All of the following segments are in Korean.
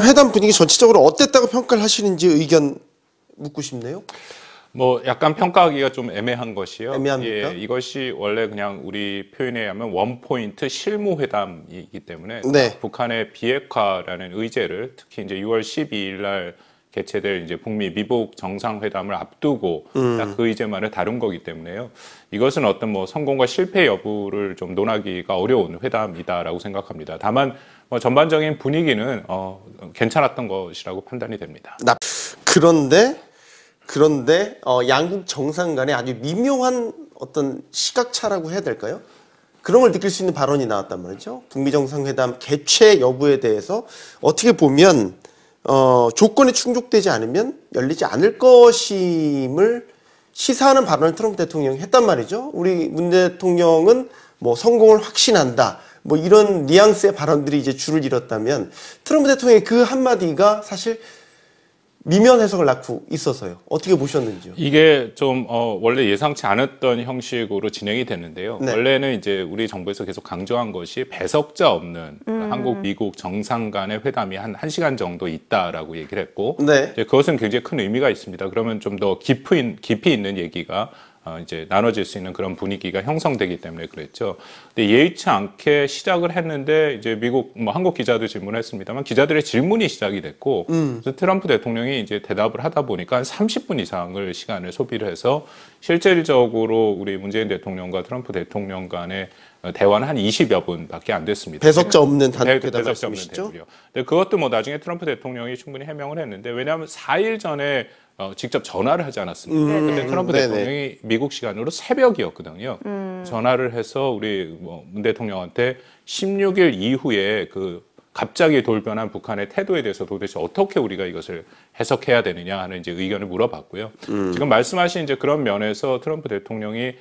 회담 분위기 전체적으로 어땠다고 평가를 하시는지 의견 묻고 싶네요. 뭐 약간 평가하기가 좀 애매한 것이요. 애매합니까? 예, 이것이 원래 그냥 우리 표현에 의하면 원포인트 실무회담이기 때문에 네. 북한의 비핵화라는 의제를 특히 이제 6월 12일 날 개최될 이제 북미 미북 정상회담을 앞두고 딱 그 의제만을 다룬 거기 때문에요. 이것은 어떤 뭐 성공과 실패 여부를 좀 논하기가 어려운 회담이다라고 생각합니다. 다만 뭐 전반적인 분위기는 괜찮았던 것이라고 판단이 됩니다. 그런데 양국 정상 간에 아주 미묘한 어떤 시각차라고 해야 될까요? 그런 걸 느낄 수 있는 발언이 나왔단 말이죠. 북미 정상회담 개최 여부에 대해서 어떻게 보면 조건이 충족되지 않으면 열리지 않을 것임을 시사하는 발언을 트럼프 대통령이 했단 말이죠. 우리 문 대통령은 뭐 성공을 확신한다. 뭐 이런 뉘앙스의 발언들이 이제 줄을 잃었다면 트럼프 대통령의 그 한마디가 사실 미면 해석을 낳고 있어서요. 어떻게 보셨는지요? 이게 좀 원래 예상치 않았던 형식으로 진행이 됐는데요. 네. 원래는 이제 우리 정부에서 계속 강조한 것이 배석자 없는 한국, 미국 정상 간의 회담이 한 1시간 정도 있다라고 얘기를 했고 네. 이제 그것은 굉장히 큰 의미가 있습니다. 그러면 좀 더 깊이 있는 얘기가 이제 나눠질 수 있는 그런 분위기가 형성되기 때문에 그랬죠. 근데 예의치 않게 시작을 했는데 이제 미국 뭐 한국 기자도 질문했습니다만 기자들의 질문이 시작이 됐고 그래서 트럼프 대통령이 이제 대답을 하다 보니까 한 30분 이상을 시간을 소비를 해서 실질적으로 우리 문재인 대통령과 트럼프 대통령 간의 대화는 한 20여 분밖에 안 됐습니다. 배석자 없는 단독회담 배석자 없는 말씀이시죠? 대화요. 근데 그것도 뭐 나중에 트럼프 대통령이 충분히 해명을 했는데 왜냐하면 4일 전에 직접 전화를 하지 않았습니까? 근데 트럼프 네네. 대통령이 미국 시간으로 새벽이었거든요. 전화를 해서 우리 문 대통령한테 16일 이후에 그 갑자기 돌변한 북한의 태도에 대해서 도대체 어떻게 우리가 이것을 해석해야 되느냐 하는 이제 의견을 물어봤고요. 지금 말씀하신 이제 그런 면에서 트럼프 대통령이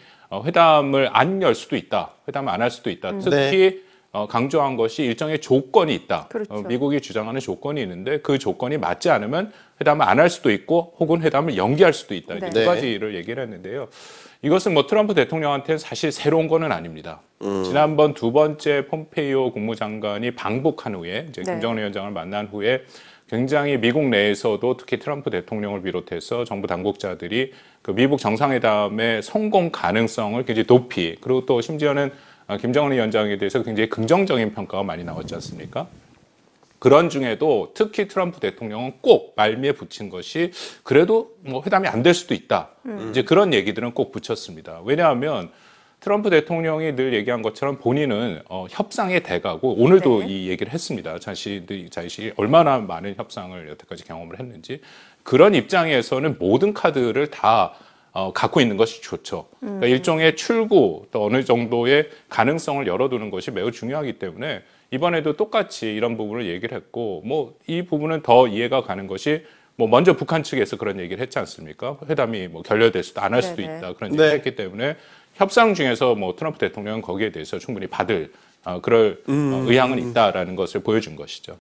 회담을 안 열 수도 있다. 회담을 안 할 수도 있다. 특히 강조한 것이 일정의 조건이 있다. 그렇죠. 미국이 주장하는 조건이 있는데 그 조건이 맞지 않으면 회담을 안 할 수도 있고 혹은 회담을 연기할 수도 있다. 이제 네. 두 가지를 얘기를 했는데요. 이것은 뭐 트럼프 대통령한테는 사실 새로운 거는 아닙니다. 지난번 두 번째 폼페이오 국무장관이 방북한 후에 이제 네. 김정은 위원장을 만난 후에 굉장히 미국 내에서도 특히 트럼프 대통령을 비롯해서 정부 당국자들이 그 미국 정상회담의 성공 가능성을 굉장히 높이 그리고 또 심지어는 김정은 위원장에 대해서 굉장히 긍정적인 평가가 많이 나왔지 않습니까? 그런 중에도 특히 트럼프 대통령은 꼭 말미에 붙인 것이 그래도 뭐 회담이 안 될 수도 있다. 이제 그런 얘기들은 꼭 붙였습니다. 왜냐하면 트럼프 대통령이 늘 얘기한 것처럼 본인은 협상의 대가고 오늘도 네. 이 얘기를 했습니다. 자신이 얼마나 많은 협상을 여태까지 경험을 했는지 그런 입장에서는 모든 카드를 다 갖고 있는 것이 좋죠. 그러니까 일종의 출구 또 어느 정도의 가능성을 열어두는 것이 매우 중요하기 때문에 이번에도 똑같이 이런 부분을 얘기를 했고 뭐 이 부분은 더 이해가 가는 것이 뭐 먼저 북한 측에서 그런 얘기를 했지 않습니까? 회담이 뭐 결렬될 수도 안 할 수도 네네. 있다 그런 얘기를 했기 때문에 협상 중에서 뭐 트럼프 대통령은 거기에 대해서 충분히 받을 그럴 의향은 있다라는 것을 보여준 것이죠.